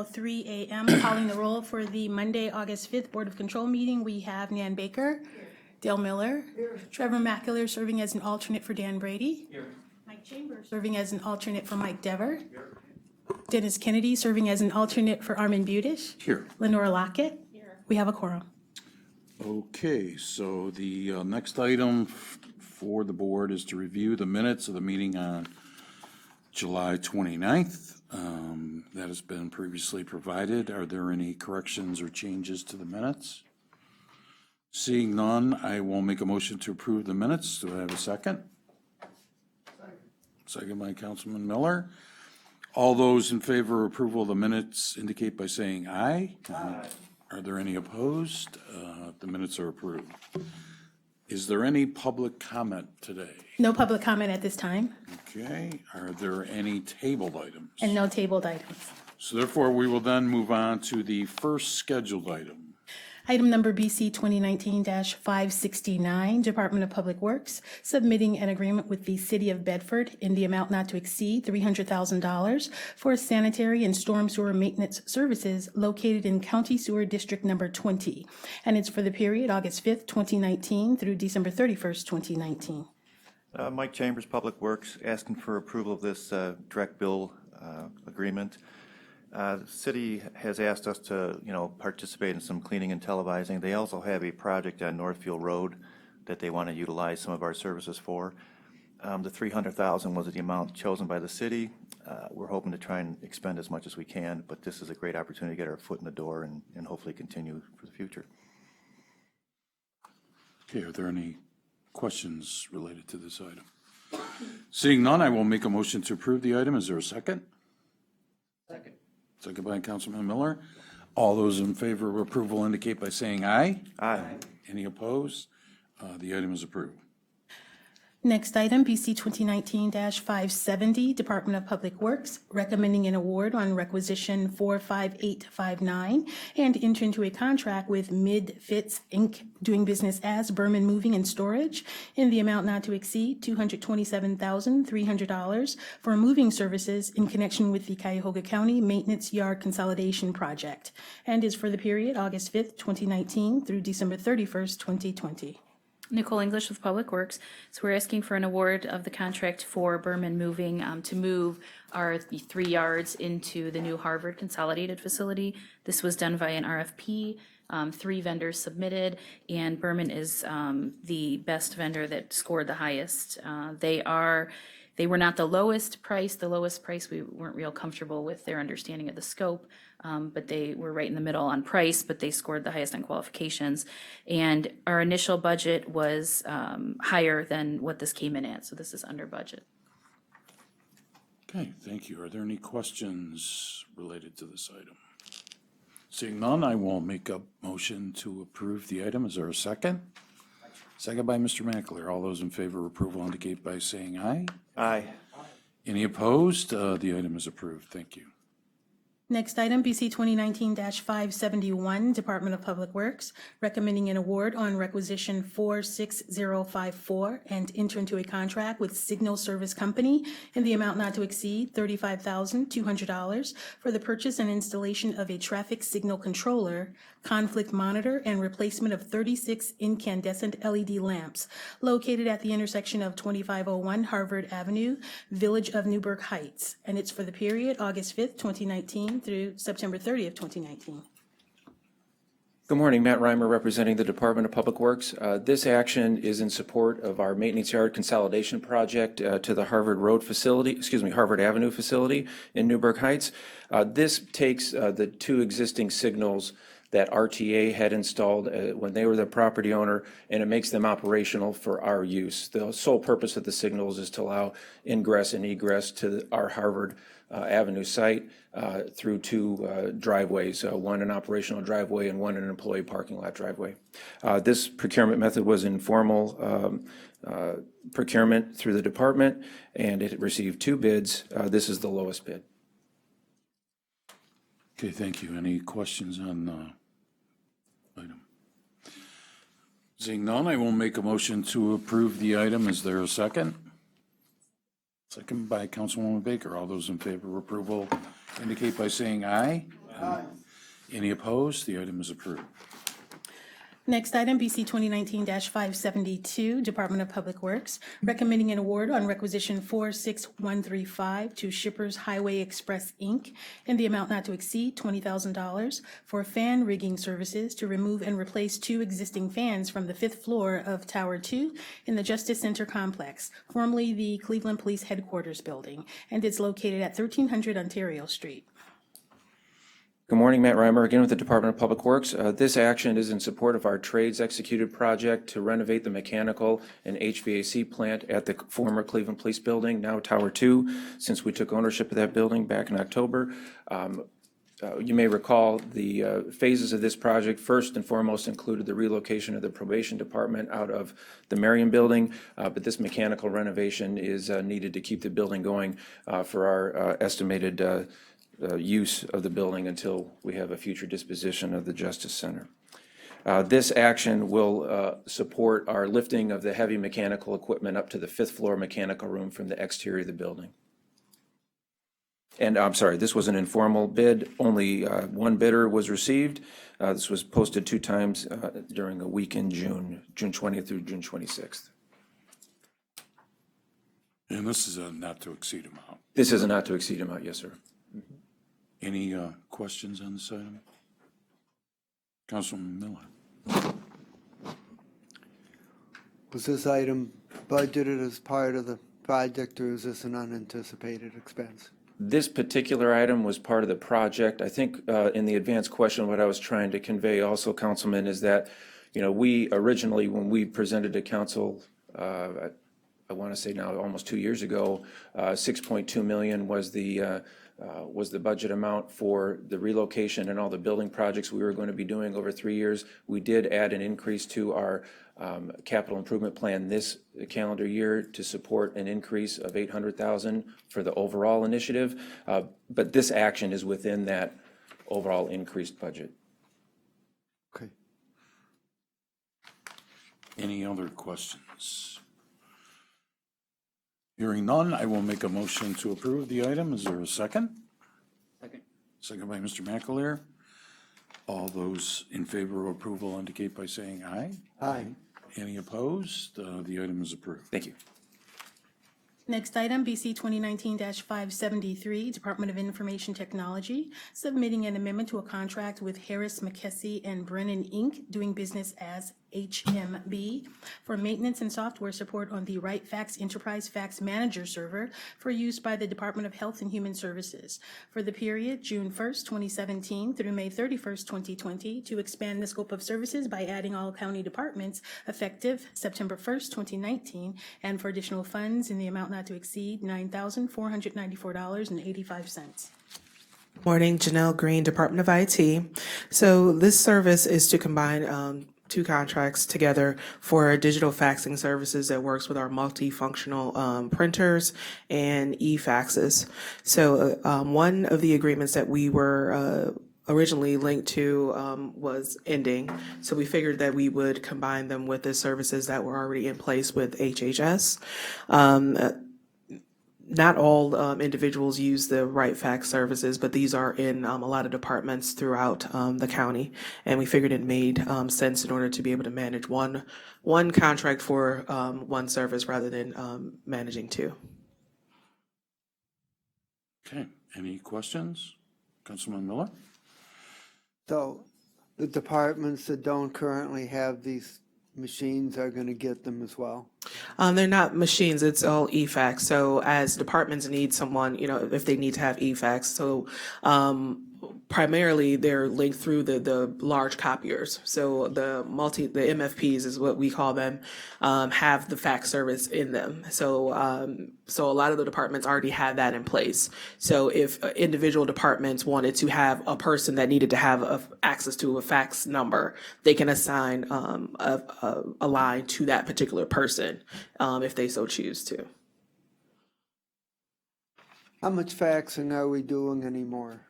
7:03 a.m. Calling the roll for the Monday, August 5th Board of Control meeting. We have Nan Baker, Dale Miller, Trevor Mackler serving as an alternate for Dan Brady, Mike Chambers serving as an alternate for Mike Dever, Dennis Kennedy serving as an alternate for Armin Budish. Here. Lenora Lockett. We have a quorum. Okay, so the next item for the board is to review the minutes of the meeting on July 29th. That has been previously provided. Are there any corrections or changes to the minutes? Seeing none, I will make a motion to approve the minutes. Do I have a second? Second by Councilman Miller. All those in favor of approval of the minutes indicate by saying aye. Aye. Are there any opposed? The minutes are approved. Is there any public comment today? No public comment at this time, Okay, are there any tabled items? and no tabled items. So therefore, we will then move on to the first scheduled item. Item number BC 2019-569, Department of Public Works, submitting an agreement with the City of Bedford in the amount not to exceed $300,000 for sanitary and storm sewer maintenance services located in County Sewer District Number 20. And it's for the period August 5th, 2019 through December 31st, 2019. Mike Chambers, Public Works, asking for approval of this direct bill agreement. The city has asked us to, participate in some cleaning and televising. They also have a project on Northfield Road that they want to utilize some of our services for. The $300,000 was the amount chosen by the city. We're hoping to try and expend as much as we can, but this is a great opportunity to get our foot in the door and hopefully continue for the future. Okay, are there any questions related to this item? Seeing none, I will make a motion to approve the item. Is there a second? Second. Second by Councilman Miller. All those in favor of approval indicate by saying aye. Aye. Any opposed? The item is approved. Next item, BC 2019-570, Department of Public Works, recommending an award on requisition 45859 and enter into a contract with Mid-Fits, Inc., doing business as Berman Moving and Storage, in the amount not to exceed $227,300 for moving services in connection with the Cuyahoga County Maintenance Yard Consolidation Project, and is for the period August 5th, 2019 through December 31st, 2020. Nicole English with Public Works. So we're asking for an award of the contract for Berman Moving to move our 3 yards into the new Harvard Consolidated Facility. This was done via an RFP. 3 vendors submitted, and Berman is the best vendor that scored the highest. They were not the lowest price. The lowest price, we weren't real comfortable with their understanding of the scope, but they were right in the middle on price, but they scored the highest on qualifications. And our initial budget was higher than what this came in at, so this is under budget. Okay, thank you. Are there any questions related to this item? Seeing none, I will make a motion to approve the item. Is there a second? Second by Mr. Mackler. All those in favor of approval indicate by saying aye. Aye. Any opposed? The item is approved. Thank you. Next item, BC 2019-571, Department of Public Works, recommending an award on requisition 46054 and enter into a contract with Signal Service Company in the amount not to exceed $35,200 for the purchase and installation of a traffic signal controller, conflict monitor, and replacement of 36 incandescent LED lamps located at the intersection of 2501 Harvard Avenue, Village of Newburgh Heights. And it's for the period August 5th, 2019 through September 30th, 2019. Good morning, Matt Reimer representing the Department of Public Works. This action is in support of our maintenance yard consolidation project to the Harvard Avenue facility in Newburgh Heights. This takes the 2 existing signals that RTA had installed when they were the property owner, and it makes them operational for our use. The sole purpose of the signals is to allow ingress and egress to our Harvard Avenue site through 2 driveways, one an operational driveway and one an employee parking lot driveway. This procurement method was informal procurement through the department, and it received 2 bids. This is the lowest bid. Okay, thank you. Any questions on the item? Seeing none, I will make a motion to approve the item. Is there a second? Second by Councilwoman Baker. All those in favor of approval indicate by saying aye. Any opposed? The item is approved. Next item, BC 2019-572, Department of Public Works, recommending an award on requisition 46135 to Shippers Highway Express, Inc. in the amount not to exceed $20,000 for fan rigging services to remove and replace 2 existing fans from the 5th floor of Tower 2 in the Justice Center complex, formerly the Cleveland Police Headquarters Building, and it's located at 1300 Ontario Street. Good morning, Matt Reimer, again with the Department of Public Works. This action is in support of our trades executed project to renovate the mechanical and HVAC plant at the former Cleveland Police Building, now Tower 2, since we took ownership of that building back in October. You may recall the phases of this project first and foremost included the relocation of the probation department out of the Marion building, but this mechanical renovation is needed to keep the building going for our estimated use of the building until we have a future disposition of the Justice Center. This action will support our lifting of the heavy mechanical equipment up to the 5th floor mechanical room from the exterior of the building. And I'm sorry, this was an informal bid. Only one bidder was received. This was posted 2 times during a week in June 20th through June 26th. And this is a not to exceed amount. This is a not to exceed amount, yes, sir. Any questions on this item? Councilman Miller. Was this item budgeted as part of the project, or is this an unanticipated expense? This particular item was part of the project. I think in the advanced question, what I was trying to convey also, Councilman, is that, you know, we originally, when we presented to council, I want to say now almost 2 years ago, 6.2 million was the budget amount for the relocation and all the building projects we were going to be doing over 3 years. We did add an increase to our capital improvement plan this calendar year to support an increase of 800,000 for the overall initiative. But this action is within that overall increased budget. Okay. Any other questions? Hearing none, I will make a motion to approve the item. Is there a second? Second. Second by Mr. McAleer. All those in favor of approval indicate by saying aye. Aye. Any opposed? The item is approved. Thank you. Next item, BC 2019-573, Department of Information Technology, submitting an amendment to a contract with Harris, McKessie, and Brennan, Inc., doing business as HMB, for maintenance and software support on the WriteFax Enterprise Fax Manager server for use by the Department of Health and Human Services for the period June 1st, 2017 through May 31st, 2020, to expand the scope of services by adding all county departments effective September 1st, 2019, and for additional funds in the amount not to exceed $9,494.85. Morning, Janelle Green, Department of IT. So this service is to combine 2 contracts together for digital faxing services that works with our multifunctional printers and e-faxes. So one of the agreements that we were originally linked to was ending. So we figured that we would combine them with the services that were already in place with HHS. Not all individuals use the WriteFax services, but these are in a lot of departments throughout the county. And we figured it made sense in order to be able to manage one contract for one service rather than managing 2. Okay, any questions? Councilman Miller? So the departments that don't currently have these machines are going to get them as well? They're not machines, it's all e-fax. So as departments need someone, if they need to have e-fax, so primarily they're linked through the large copiers. So the MFPs is what we call them, have the fax service in them. So so a lot of the departments already have that in place. So if individual departments wanted to have a person that needed to have access to a fax number, they can assign a line to that particular person if they so choose to. How much faxing are we doing anymore?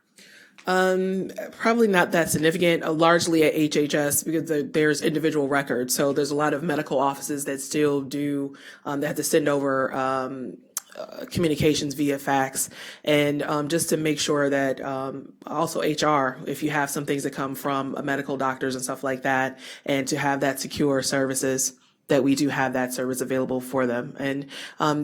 Probably not that significant, largely at HHS because there's individual records. So there's a lot of medical offices that still do, that have to send over communications via fax, and just to make sure that also HR, if you have some things that come from medical doctors and stuff like that, and to have that secure services, that we do have that service available for them. And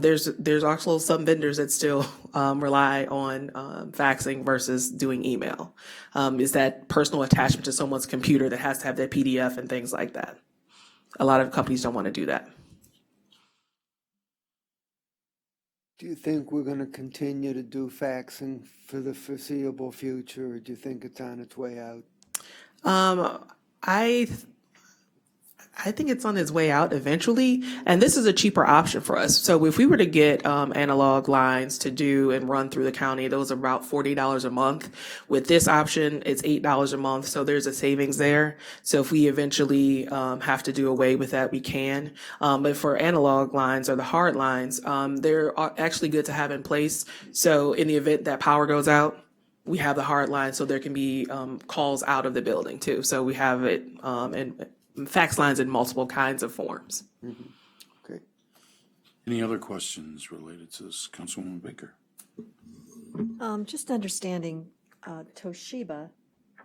there's also some vendors that still rely on faxing versus doing email. Is that personal attachment to someone's computer that has to have that PDF and things like that. A lot of companies don't want to do that. Do you think we're going to continue to do faxing for the foreseeable future, or do you think it's on its way out? I think it's on its way out eventually, and this is a cheaper option for us. So if we were to get analog lines to do and run through the county, those are about $40 a month. With this option, it's $8 a month, so there's a savings there. So if we eventually have to do away with that, we can. But for analog lines or the hard lines, they're actually good to have in place. So in the event that power goes out, we have the hard line, so there can be calls out of the building too. So we have it in fax lines in multiple kinds of forms. Okay. Any other questions related to this? Councilwoman Baker? Just understanding, Toshiba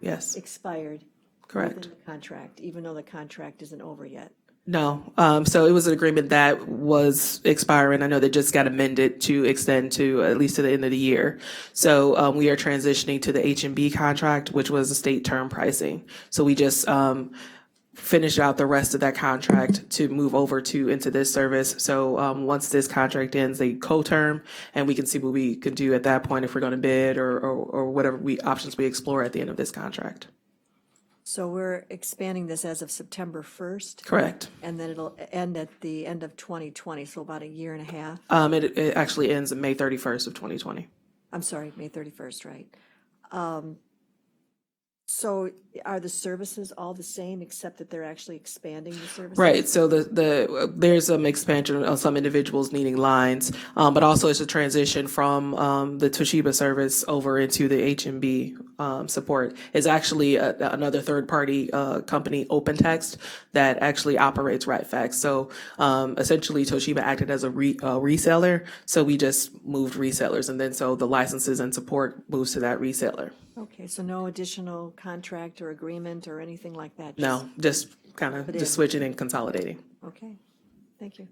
Yes, expired correct. within the contract, even though the contract isn't over yet. No, so it was an agreement that was expiring. I know that just got amended to extend to at least to the end of the year. So we are transitioning to the H&B contract, which was the state term pricing. So we just finish out the rest of that contract to move over to into this service. So once this contract ends, they co-term, and we can see what we could do at that point if we're going to bid or whatever options we explore at the end of this contract. So we're expanding this as of September 1st, Correct. and then it'll end at the end of 2020, so about a year and a half. It actually ends May 31st of 2020. I'm sorry, May 31st, right? So are the services all the same, except that they're actually expanding the services? Right. So there's some expansion of some individuals needing lines, but also it's a transition from the Toshiba service over into the H&B support. It's actually another third-party company, OpenText, that actually operates RightFax. So essentially, Toshiba acted as a reseller. So we just moved resellers, and then so the licenses and support moves to that reseller. Okay, so no additional contract or agreement or anything like that? No, just kind of just switching and consolidating. Okay, thank you.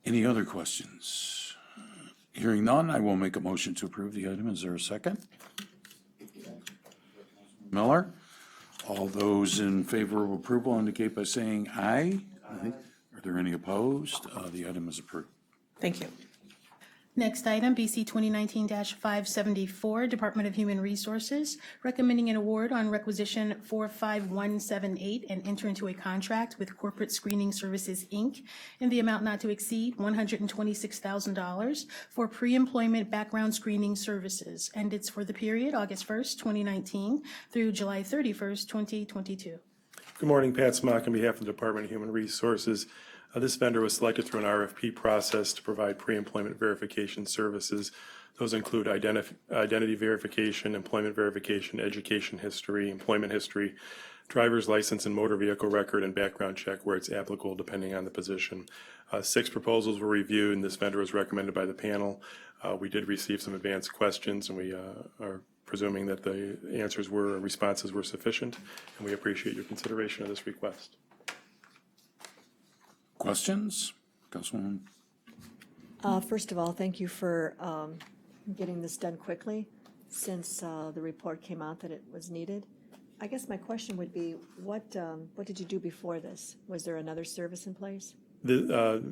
Any other questions? Hearing none, I will make a motion to approve the item. Is there a second? Miller? All those in favor of approval indicate by saying aye. Aye. Are there any opposed? The item is approved. Thank you. Next item, BC 2019-574, Department of Human Resources, recommending an award on requisition 45178 and enter into a contract with Corporate Screening Services, Inc. in the amount not to exceed $126,000 for pre-employment background screening services. And it's for the period August 1st, 2019 through July 31st, 2022. Good morning, Pat Smock on behalf of the Department of Human Resources. This vendor was selected through an RFP process to provide pre-employment verification services. Those include identity verification, employment verification, education history, employment history, driver's license and motor vehicle record, and background check where it's applicable depending on the position. 6 proposals were reviewed, and this vendor was recommended by the panel. We did receive some advanced questions, and we are presuming that the responses were sufficient, and we appreciate your consideration of this request. Questions? Councilwoman? First of all, thank you for getting this done quickly, since the report came out that it was needed. I guess my question would be, what did you do before this? Was there another service in place?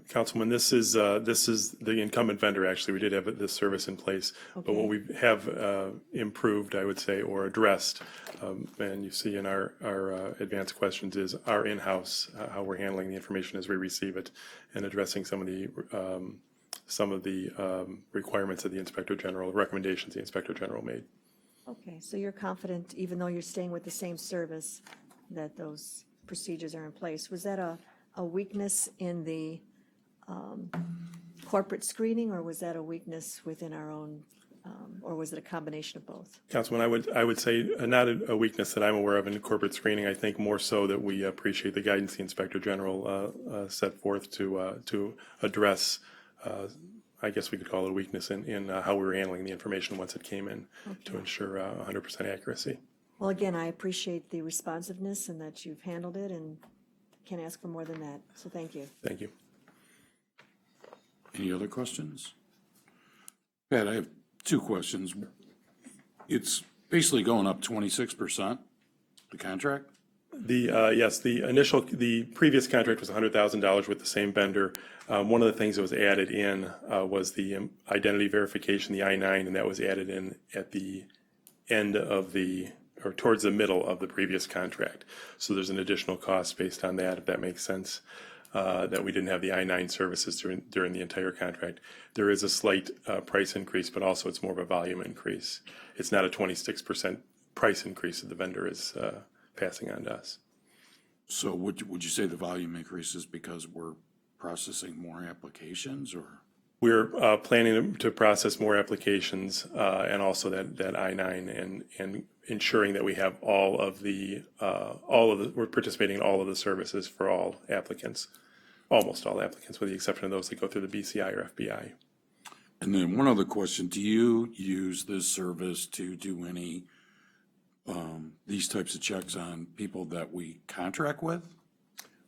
Councilman, this is the incumbent vendor, actually. We did have this service in place. But what we have improved, I would say, or addressed, and you see in our advanced questions, is our in-house, how we're handling the information as we receive it, and addressing some of the requirements of the Inspector General, recommendations the Inspector General made. Okay, so you're confident, even though you're staying with the same service, that those procedures are in place. Was that a weakness in the corporate screening, or was that a weakness within our own, or was it a combination of both? Councilman, I would say not a weakness that I'm aware of in corporate screening. I think more so that we appreciate the guidance the Inspector General set forth to address I guess we could call it a weakness in how we were handling the information once it came in to ensure 100% accuracy. Well, again, I appreciate the responsiveness and that you've handled it, and can't ask for more than that, so thank you. Thank you. Any other questions? Pat, I have two questions. It's basically going up 26%, the contract? Yes, the previous contract was $100,000 with the same vendor. One of the things that was added in was the identity verification, the I-9, and that was added in at the end of or towards the middle of the previous contract. So there's an additional cost based on that, if that makes sense, that we didn't have the I-9 services during the entire contract. There is a slight price increase, but also it's more of a volume increase. It's not a 26% price increase that the vendor is passing on to us. So would you say the volume increases because we're processing more applications, or? We're planning to process more applications and also that I-9 and ensuring that we have we're participating in all of the services for all applicants, almost all applicants, with the exception of those that go through the BCI or FBI. And then one other question, do you use this service to do any these types of checks on people that we contract with?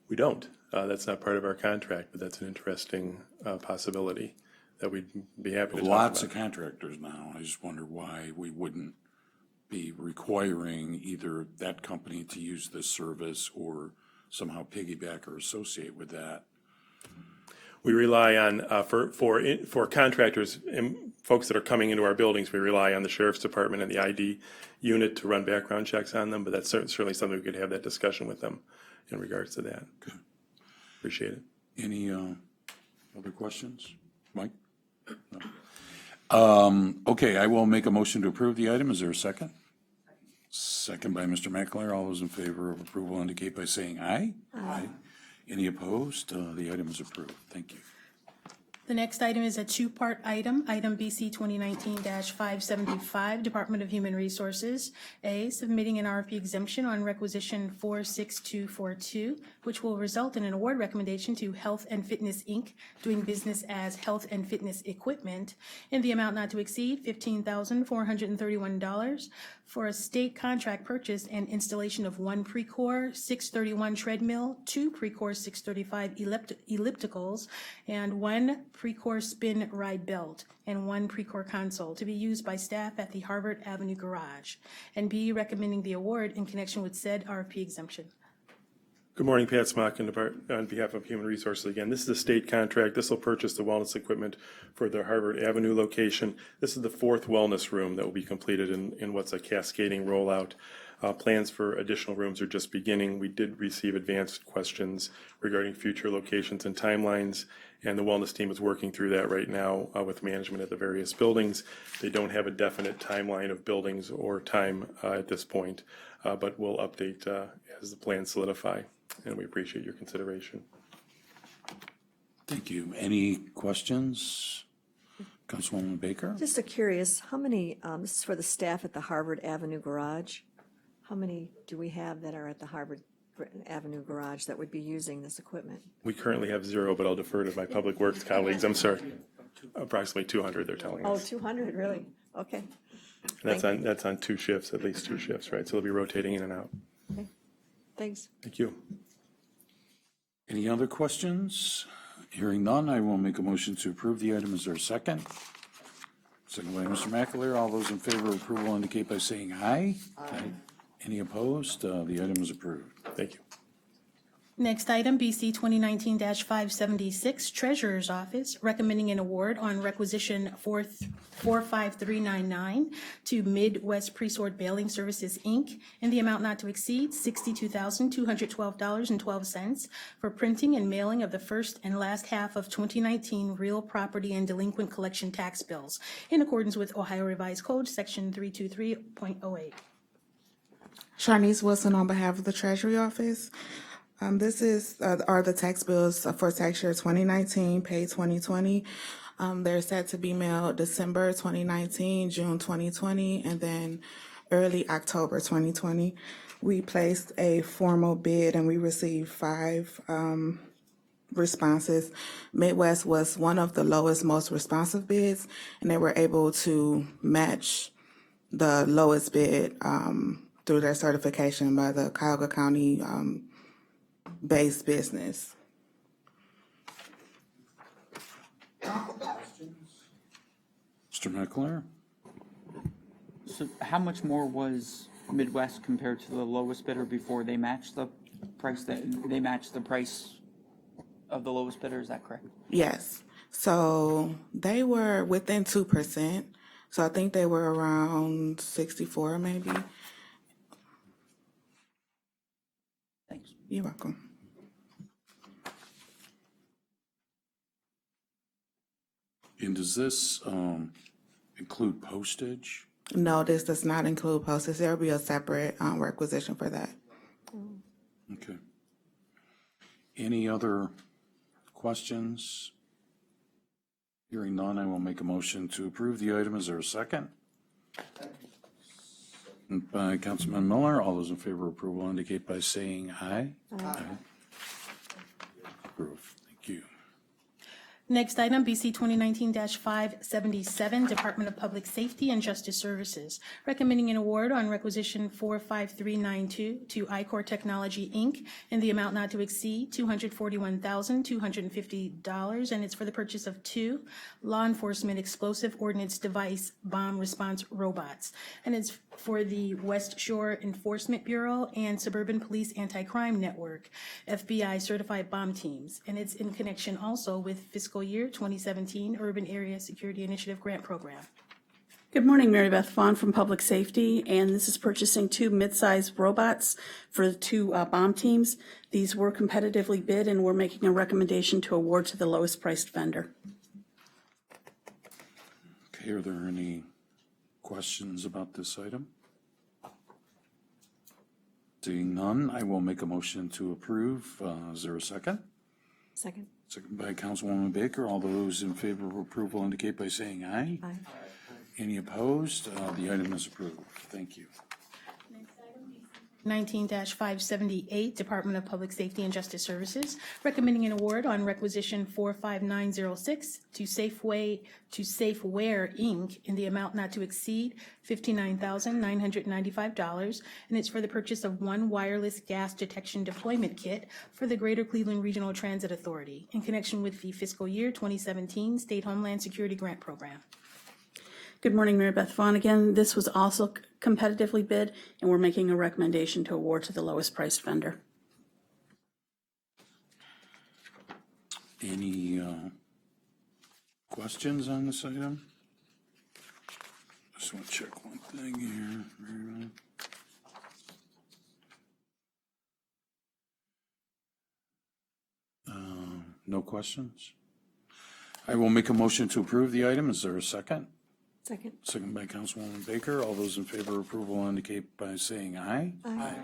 We don't. That's not part of our contract, but that's an interesting possibility that we'd be happy to talk about. Lots of contractors now. I just wonder why we wouldn't be requiring either that company to use this service or somehow piggyback or associate with that. We rely on, for contractors and folks that are coming into our buildings, we rely on the Sheriff's Department and the ID unit to run background checks on them, but that's certainly something we could have that discussion with them in regards to that. Okay. Appreciate it. Any other questions? Mike? No. Okay, I will make a motion to approve the item. Is there a second? Second by Mr. McAleer. All those in favor of approval indicate by saying aye. Aye. Any opposed? The item is approved. Thank you. The next item is a two-part item, item BC 2019-575, Department of Human Resources. A, submitting an RFP exemption on requisition 46242, which will result in an award recommendation to Health and Fitness, Inc., doing business as Health and Fitness Equipment, in the amount not to exceed $15,431 for a state contract purchase and installation of one Precor 631 treadmill, two Precor 635 ellipticals, and one Precor spin ride belt, and one Precor console to be used by staff at the Harvard Avenue Garage. And B, recommending the award in connection with said RFP exemption. Good morning, Pat Smock on behalf of Human Resources again. This is a state contract. This will purchase the wellness equipment for the Harvard Avenue location. This is the fourth wellness room that will be completed in what's a cascading rollout. Plans for additional rooms are just beginning. We did receive advanced questions regarding future locations and timelines, and the wellness team is working through that right now with management at the various buildings. They don't have a definite timeline of buildings or time at this point, but we'll update as the plans solidify, and we appreciate your consideration. Thank you. Any questions? Councilwoman Baker? Just curious, how many, this is for the staff at the Harvard Avenue Garage. How many do we have that are at the Harvard Avenue Garage that would be using this equipment? We currently have 0, but I'll defer to my Public Works colleagues. I'm sorry. Approximately 200, they're telling Oh, us. 200, really? Okay. And that's on 2 shifts, at least 2 shifts, right? So they'll be rotating in and out. Okay. Thanks. Thank you. Any other questions? Hearing none, I will make a motion to approve the item. Is there a second? Second by Mr. McAleer. All those in favor of approval indicate by saying aye. Aye. Any opposed? The item is approved. Thank you. Next item, BC 2019-576, Treasurer's Office, recommending an award on requisition 45399 to Midwest Presort Bailing Services, Inc., in the amount not to exceed $62,212.12 for printing and mailing of the first and last half of 2019 real property and delinquent collection tax bills, in accordance with Ohio Revised Code, Section 323.08. Sharnice Wilson on behalf of the Treasury Office. This are the tax bills for tax year 2019, paid 2020. They're set to be mailed December 2019, June 2020, and then early October 2020. We placed a formal bid and we received 5 responses. Midwest was one of the lowest, most responsive bids, and they were able to match the lowest bid through their certification by the Cuyahoga County based business. Mr. Meckler? So how much more was Midwest compared to the lowest bidder before they matched the price of the lowest bidder, is that correct? Yes. So they were within 2%. So I think they were around 64 maybe. Thanks. You're welcome. And does this include postage? No, this does not include postage. There will be a separate requisition for that. Okay. Any other questions? Hearing none, I will make a motion to approve the item. Is there a second? By Councilman Miller. All those in favor of approval indicate by saying aye. Aye. Approved. Thank you. Next item, BC 2019-577, Department of Public Safety and Justice Services, recommending an award on requisition 45392 to iCore Technology, Inc. in the amount not to exceed $241,250, and it's for the purchase of 2 law enforcement explosive ordnance device bomb response robots. And it's for the West Shore Enforcement Bureau and Suburban Police Anti-Crime Network, FBI certified bomb teams. And it's in connection also with fiscal year 2017 Urban Area Security Initiative Grant Program. Good morning, Mary Beth Vaughn from Public Safety, and this is purchasing 2 mid-sized robots for the 2 bomb teams. These were competitively bid, and we're making a recommendation to award to the lowest priced vendor. Okay, are there any questions about this item? Seeing none, I will make a motion to approve. Is there a second? Second. Second by Councilwoman Baker. All those in favor of approval indicate by saying aye. Aye. Any opposed? The item is approved. Thank you. 19-578, Department of Public Safety and Justice Services, recommending an award on requisition 45906 to Safeware, Inc. in the amount not to exceed $59,995, and it's for the purchase of 1 wireless gas detection deployment kit for the Greater Cleveland Regional Transit Authority in connection with the fiscal year 2017 State Homeland Security Grant Program. Good morning, Mary Beth Vaughn again. This was also competitively bid, and we're making a recommendation to award to the lowest priced vendor. Any questions on this item? Just want to check one thing here. No questions? I will make a motion to approve the item. Is there a second? Second. Second by Councilwoman Baker. All those in favor of approval indicate by saying aye. Aye.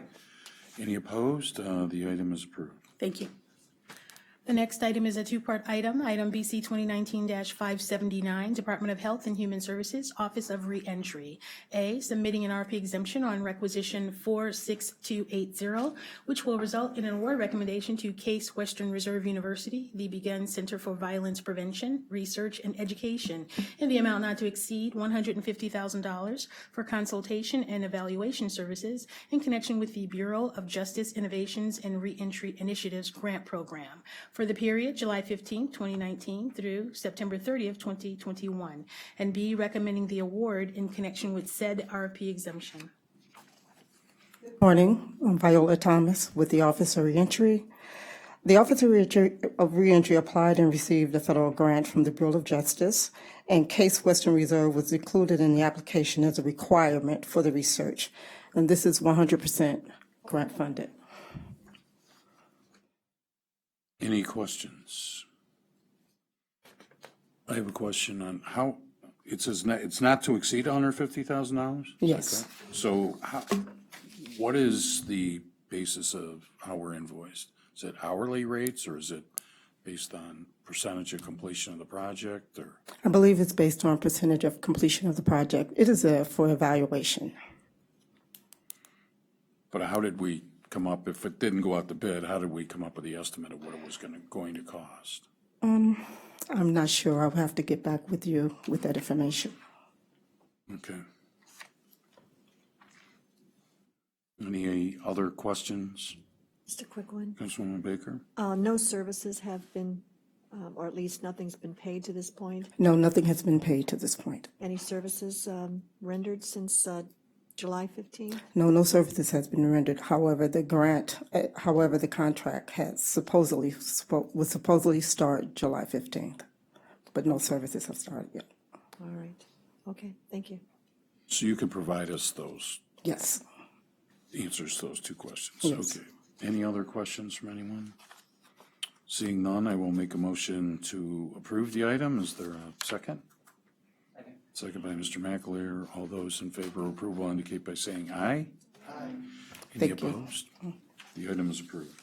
Any opposed? The item is approved. Thank you. The next item is a 2-part item, item BC 2019-579, Department of Health and Human Services, Office of Reentry. A, submitting an RP exemption on requisition 46280, which will result in an award recommendation to Case Western Reserve University, the Begun Center for Violence Prevention, Research, and Education, in the amount not to exceed $150,000 for consultation and evaluation services in connection with the Bureau of Justice Innovations and Reentry Initiatives Grant Program, for the period July 15, 2019 through September 30th, 2021, and B, recommending the award in connection with said RFP exemption. Morning, I'm Viola Thomas with the Office of Reentry. The Office of Reentry applied and received a federal grant from the Bureau of Justice, and Case Western Reserve was included in the application as a requirement for the research, and this is 100% grant funded. Any questions? I have a question on how, it says it's not to exceed $150,000? Yes. So what is the basis of how we're invoiced? Is it hourly rates, or is it based on percentage of completion of the project, or? I believe it's based on percentage of completion of the project. It is for evaluation. But how did we come up, if it didn't go out to bid, how did we come up with the estimate of what it was going to cost? I'm not sure. I'll have to get back with you with that information. Okay. Any other questions, Just a quick one. Councilwoman Baker? No services have been, or at least nothing's been paid to this point. No, nothing has been paid to this point. Any services rendered since July 15? No services has been rendered. However, the contract was supposedly start July 15th, but no services have started yet. All right. Okay, thank you. So you can provide us those Yes. answers to those two questions? Yes. Okay. Any other questions from anyone? Seeing none, I will make a motion to approve the item. Is there a second? Second by Mr. McAleer. All those in favor of approval indicate by saying aye. Aye. Any Thank you. opposed? The item is approved.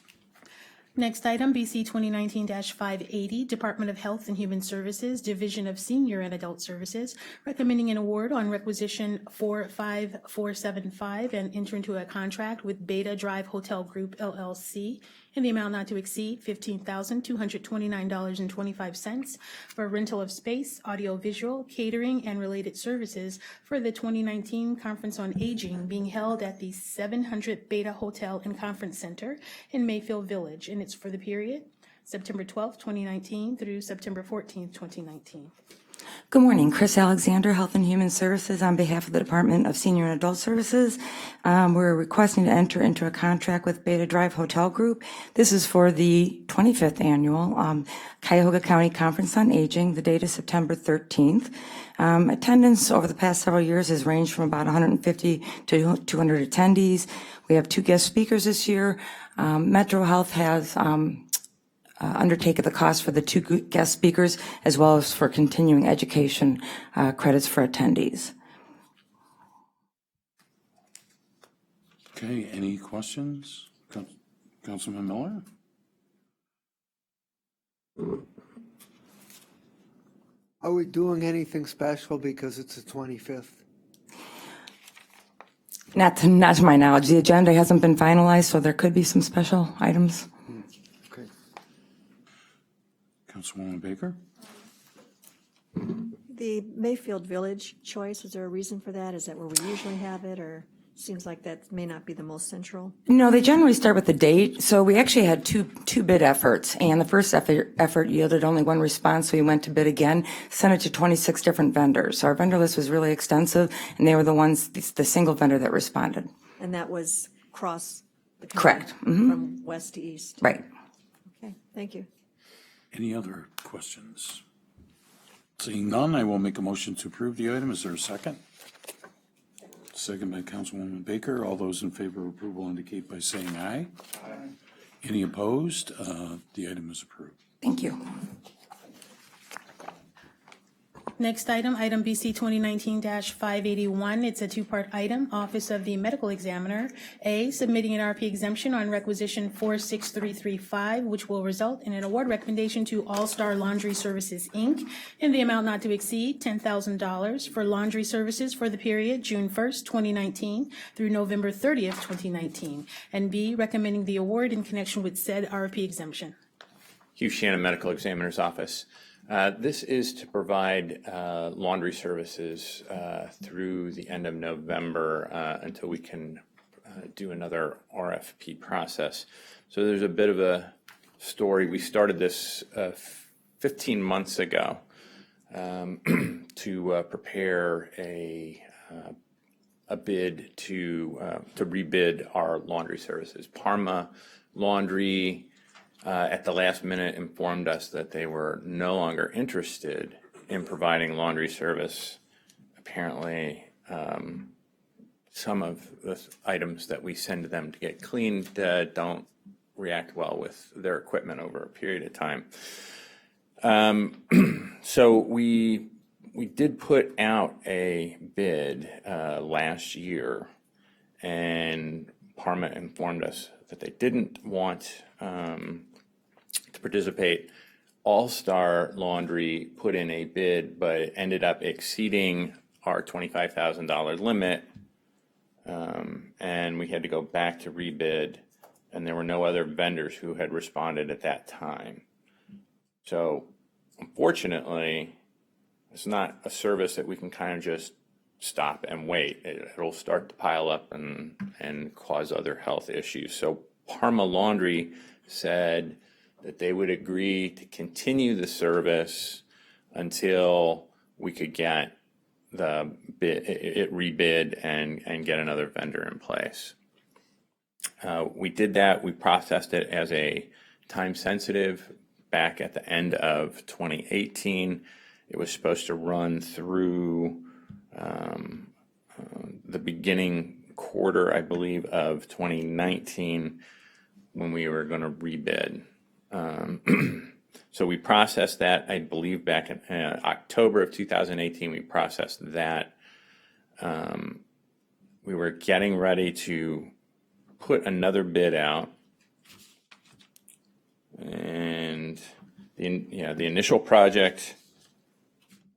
Next item, BC 2019-580, Department of Health and Human Services, Division of Senior and Adult Services, recommending an award on requisition 45475 and enter into a contract with Beta Drive Hotel Group LLC in the amount not to exceed $15,229.25 for rental of space, audiovisual, catering, and related services for the 2019 Conference on Aging being held at the 700 Beta Hotel and Conference Center in Mayfield Village, and it's for the period September 12th, 2019 through September 14th, 2019. Good morning, Chris Alexander, Health and Human Services, on behalf of the Department of Senior and Adult Services. We're requesting to enter into a contract with Beta Drive Hotel Group. This is for the 25th annual Cuyahoga County Conference on Aging. The date is September 13th. Attendance over the past several years has ranged from about 150 to 200 attendees. We have 2 guest speakers this year. Metro Health has undertaken the cost for the 2 guest speakers, as well as for continuing education credits for attendees. Okay, any questions? Councilman Miller? Are we doing anything special because it's the 25th? Not to my knowledge. The agenda hasn't been finalized, so there could be some special items. Okay. Councilwoman Baker? The Mayfield Village choice, is there a reason for that? Is that where we usually have it, or seems like that may not be the most central? No, they generally start with the date. So we actually had two bid efforts, and the first effort yielded only 1 response, so we went to bid again, sent it to 26 different vendors. So our vendor list was really extensive, and they were the single vendor that responded. And that was across the country? Correct. Mm-hmm. From west to east? Right. Okay, thank you. Any other questions? Seeing none, I will make a motion to approve the item. Is there a second? Second by Councilwoman Baker. All those in favor of approval indicate by saying aye. Aye. Any opposed? The item is approved. Thank you. Next item, item BC 2019-581. It's a 2-part item. Office of the Medical Examiner. A, submitting an RP exemption on requisition 46335, which will result in an award recommendation to All Star Laundry Services, Inc. in the amount not to exceed $10,000 for laundry services for the period June 1st, 2019 through November 30th, 2019. And B, recommending the award in connection with said RP exemption. Hugh Shannon, Medical Examiner's Office. This is to provide laundry services through the end of November until we can do another RFP process. So there's a bit of a story. We started this 15 months ago to prepare a bid to rebid our laundry services. Parma Laundry at the last minute informed us that they were no longer interested in providing laundry service. Apparently, some of the items that we send to them to get cleaned don't react well with their equipment over a period of time. So we did put out a bid last year, and Parma informed us that they didn't want to participate. All Star Laundry put in a bid, but it ended up exceeding our $25,000 limit, and we had to go back to rebid. and there were no other vendors who had responded at that time. So unfortunately, it's not a service that we can kind of just stop and wait. It'll start to pile up and cause other health issues. So Parma Laundry said that they would agree to continue the service until we could get it rebid and get another vendor in place. We did that. We processed it as a time sensitive back at the end of 2018. It was supposed to run through the beginning quarter, I believe, of 2019 when we were going to rebid. So we processed that, I believe, back in October of 2018. We processed that. We were getting ready to put another bid out, and the initial project,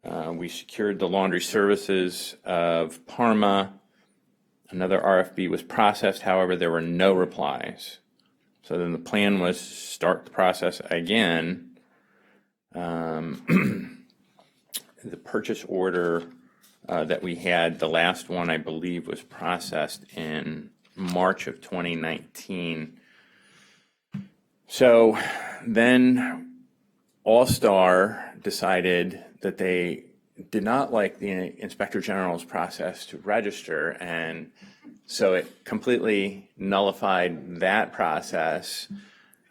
we secured the laundry services of Parma. Another RFP was processed. However, there were no replies. So then the plan was start the process again. The purchase order that we had, the last one I believe was processed in March of 2019. So then All-Star decided that they did not like the Inspector General's process to register, and so it completely nullified that process.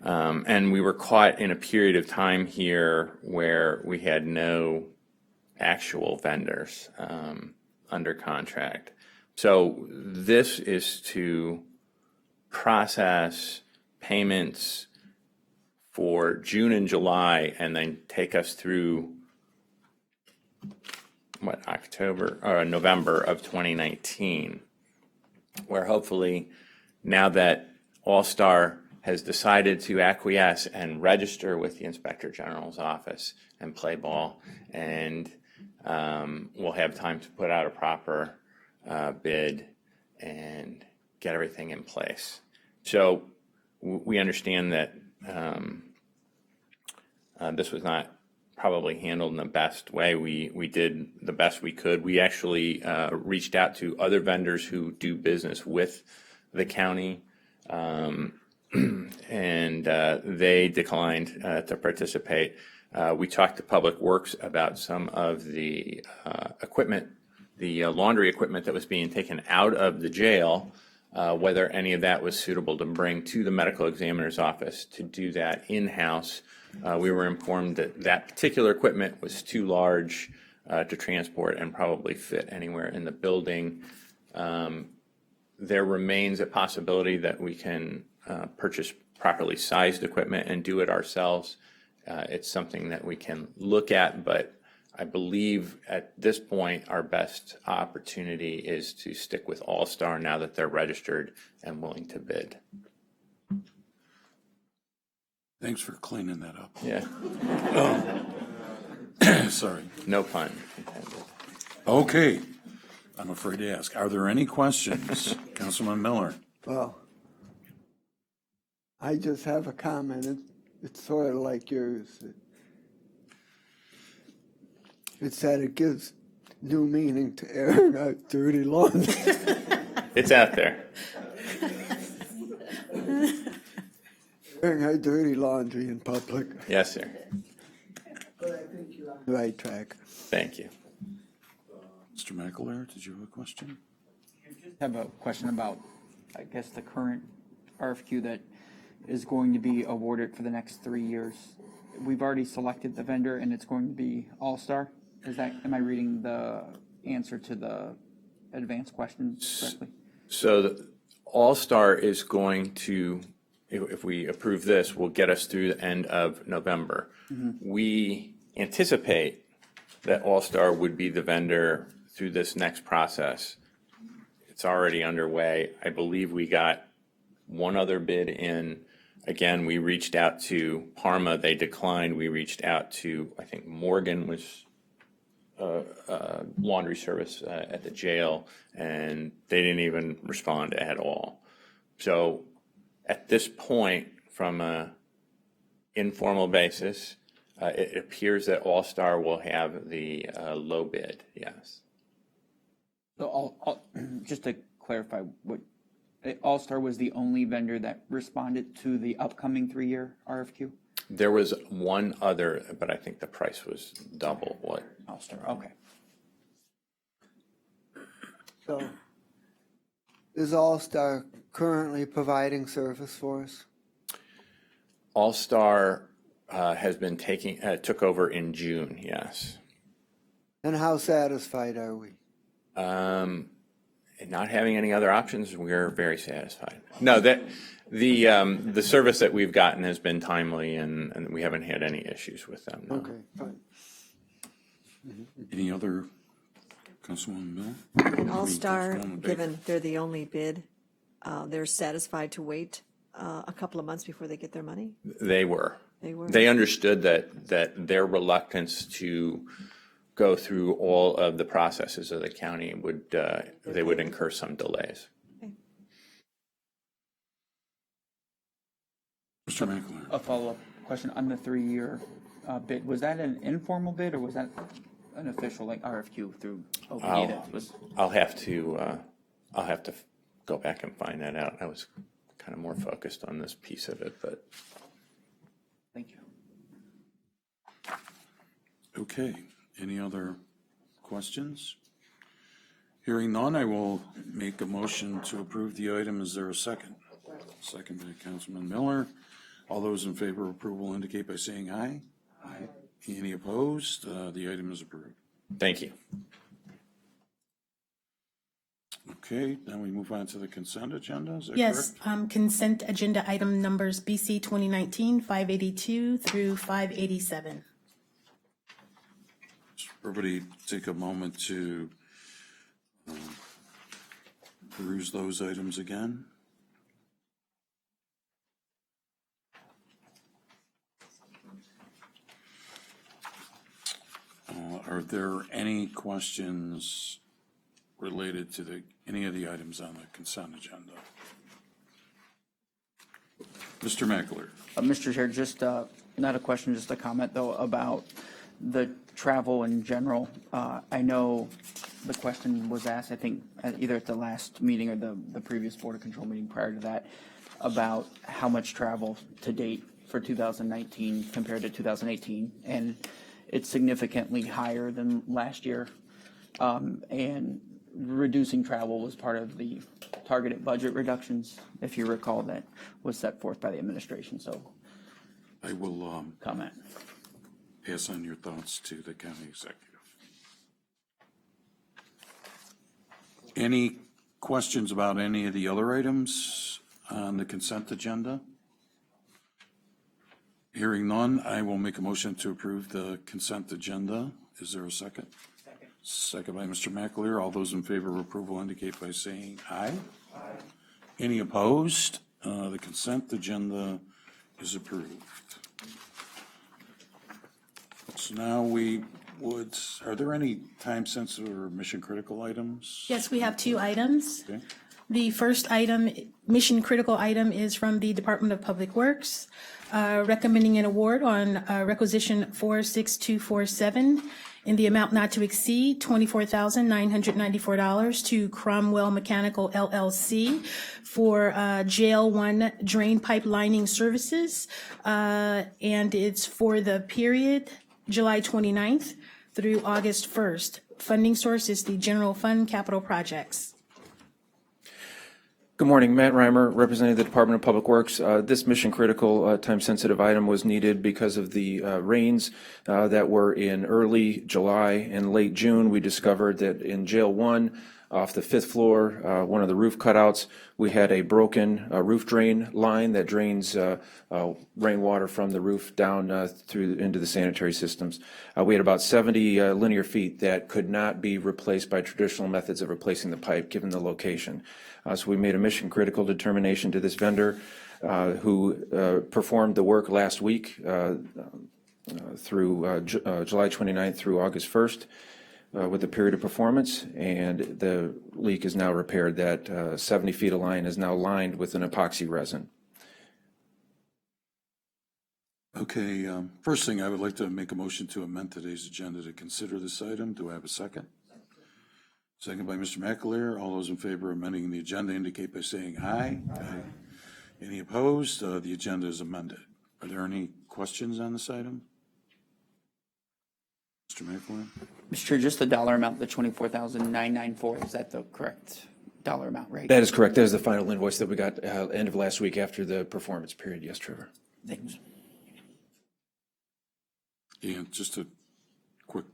And we were caught in a period of time here where we had no actual vendors under contract. So this is to process payments for June and July and then take us through November of 2019, where hopefully now that All-Star has decided to acquiesce and register with the Inspector General's office and play ball, and we'll have time to put out a proper bid and get everything in place. So we understand that this was not probably handled in the best way. We did the best we could. We actually reached out to other vendors who do business with the county, and they declined to participate. We talked to Public Works about some of the equipment, the laundry equipment that was being taken out of the jail, whether any of that was suitable to bring to the medical examiner's office to do that in-house. We were informed that that particular equipment was too large to transport and probably fit anywhere in the building. There remains a possibility that we can purchase properly sized equipment and do it ourselves. It's something that we can look at, but I believe at this point our best opportunity is to stick with All-Star now that they're registered and willing to bid. Thanks for cleaning that up. Yeah. Sorry. No pun intended. Okay. I'm afraid to ask. Are there any questions? Councilman Miller. Well, I just have a comment. It's sort of like yours. It said it gives new meaning to airing out dirty laundry. It's out there. Airing out dirty laundry in public. Yes, sir. But I think you're on the right track. Thank you. Mr. McAleer, did you have a question? I have a question about, I guess, the current RFQ that is going to be awarded for the next 3 years. We've already selected the vendor and it's going to be All-Star. Am I reading the answer to the advanced question correctly? So the All-Star is going to, if we approve this, will get us through the end of November. Mm-hmm. We anticipate that All-Star would be the vendor through this next process. It's already underway. I believe we got one other bid in. Again, we reached out to Parma. They declined. We reached out to, I think Morgan was laundry service at the jail, and they didn't even respond at all. So At this point, from a informal basis, it appears that All-Star will have the low bid, yes. So just to clarify, what All-Star was the only vendor that responded to the upcoming 3-year RFQ? There was one other, but I think the price was double what. All-Star, okay. So, is All-Star currently providing service for us? All-Star has been took over in June, yes. And how satisfied are we? Not having any other options, we're very satisfied. No, that the service that we've gotten has been timely, and we haven't had any issues with them. No. Okay, fine. Any other, Councilwoman Miller? All-Star, Councilwoman Baker? given they're the only bid, they're satisfied to wait a couple of months before they get their money? They were. They were. They understood that their reluctance to go through all of the processes of the county would they would incur some delays. Mr. Meckler. A follow-up question on the 3-year bid. Was that an informal bid or was that an official like RFQ through OPE that was? I'll have to go back and find that out. I was kind of more focused on this piece of it, but. Thank you. Okay, any other questions? Hearing none, I will make a motion to approve the item. Is there a second? Second by Councilman Miller. All those in favor of approval indicate by saying aye. Aye. Any opposed? The item is approved. Thank you. Okay, then we move on to the consent agenda, is that Yes, correct? consent agenda item numbers BC 2019-582 through 587. Everybody take a moment to peruse those items again. Are there any questions related to any of the items on the consent agenda? Mr. Meckler. Mr. Chair, just not a question, just a comment though about the travel in general. I know the question was asked, I think, either at the last meeting or the previous Board of Control meeting prior to that, about how much travel to date for 2019 compared to 2018. And it's significantly higher than last year. And reducing travel was part of the targeted budget reductions, if you recall, that was set forth by the administration. So I will comment. Pass on your thoughts to the county executive. Any questions about any of the other items on the consent agenda? Hearing none, I will make a motion to approve the consent agenda. Is there a second? Second. Second by Mr. McAleer. All those in favor of approval indicate by saying aye. Aye. Any opposed? The consent agenda is approved. So now are there any time-sensitive or mission-critical items? Yes, we have 2 items. Okay. The first item, mission-critical item, is from the Department of Public Works, recommending an award on requisition 46247 in the amount not to exceed $24,994 to Cromwell Mechanical LLC for Jail 1 drain pipe lining services. And it's for the period July 29th through August 1st. Funding source is the General Fund Capital Projects. Good morning, Matt Reimer, representing the Department of Public Works. This mission-critical, time-sensitive item was needed because of the rains that were in early July and late June. We discovered that in Jail 1, off the 5th floor, one of the roof cutouts, we had a broken roof drain line that drains rainwater from the roof down through into the sanitary systems. We had about 70 linear feet that could not be replaced by traditional methods of replacing the pipe, given the location. So we made a mission-critical determination to this vendor who performed the work last week through July 29th through August 1st with the period of performance, and the leak is now repaired. That 70 feet of line is now lined with an epoxy resin. Okay, first thing, I would like to make a motion to amend today's agenda to consider this item. Do I have a second? Second by Mr. McAleer. All those in favor of amending the agenda indicate by saying aye. Aye. Any opposed? The agenda is amended. Are there any questions on this item? Mr. McAleer? Mr. Chair, just the dollar amount, the 24,994, is that the correct dollar amount, right? That is correct. That is the final invoice that we got end of last week after the performance period. Yes, Trevor. Thanks. And just a quick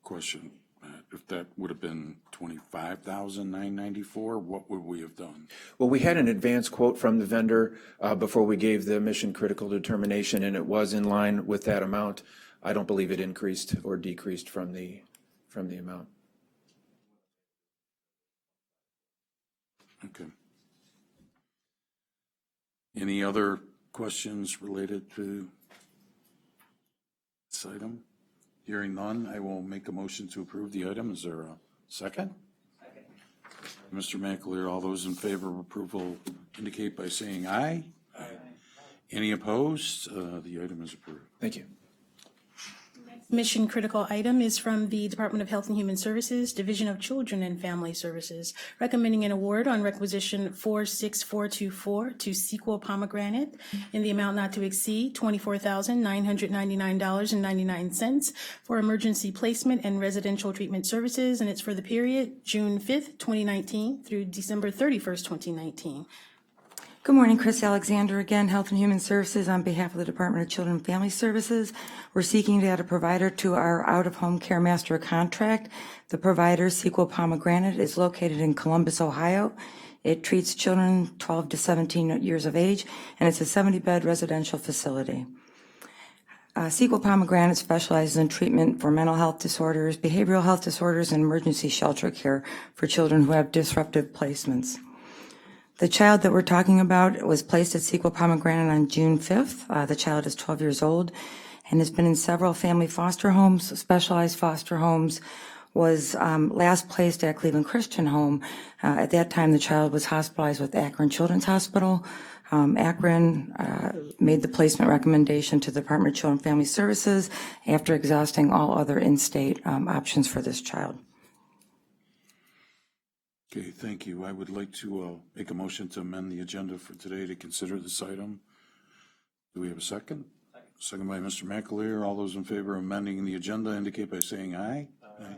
question. If that would have been 25,994, what would we have done? Well, we had an advance quote from the vendor before we gave the mission critical determination, and it was in line with that amount. I don't believe it increased or decreased from the amount. Okay. Any other questions related to this item? Hearing none, I will make a motion to approve the item. Is there a second? Second. Mr. McAleer, all those in favor of approval indicate by saying aye. Aye. Any opposed? The item is approved. Thank you. Mission critical item is from the Department of Health and Human Services, Division of Children and Family Services, recommending an award on requisition 46424 to Sequel Pomegranate in the amount not to exceed $24,999.99 for emergency placement and residential treatment services, and it's for the period June 5th, 2019 through December 31st, 2019. Good morning, Chris Alexander again, Health and Human Services. On behalf of the Department of Children and Family Services, we're seeking to add a provider to our out-of-home care master contract. The provider, Sequel Pomegranate, is located in Columbus, Ohio. It treats children 12 to 17 years of age, and it's a 70-bed residential facility. Sequel Pomegranate specializes in treatment for mental health disorders, behavioral health disorders, and emergency shelter care for children who have disruptive placements. The child that we're talking about was placed at Sequel Pomegranate on June 5th. The child is 12 years old and has been in several family foster homes, specialized foster homes, was last placed at Cleveland Christian Home. At that time, the child was hospitalized with Akron Children's Hospital. Akron made the placement recommendation to the Department of Children and Family Services after exhausting all other in-state options for this child. Okay, thank you. I would like to make a motion to amend the agenda for today to consider this item. Do we have a second? Second by Mr. McAleer. All those in favor of amending the agenda indicate by saying aye. Aye.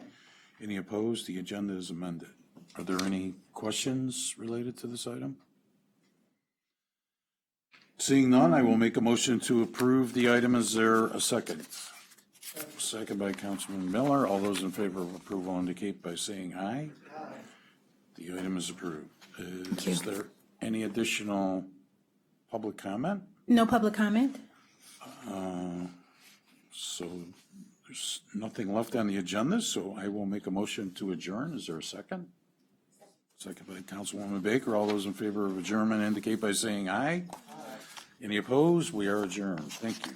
Any opposed? The agenda is amended. Are there any questions related to this item? Seeing none, I will make a motion to approve the item. Is there a second? Second by Councilman Miller. All those in favor of approval indicate by saying aye. The item is approved. Is there any additional public comment? No public comment. So there's nothing left on the agenda, so I will make a motion to adjourn. Is there a second? Second by Councilwoman Baker. All those in favor of adjournment indicate by saying aye. Any opposed? We are adjourned. Thank you.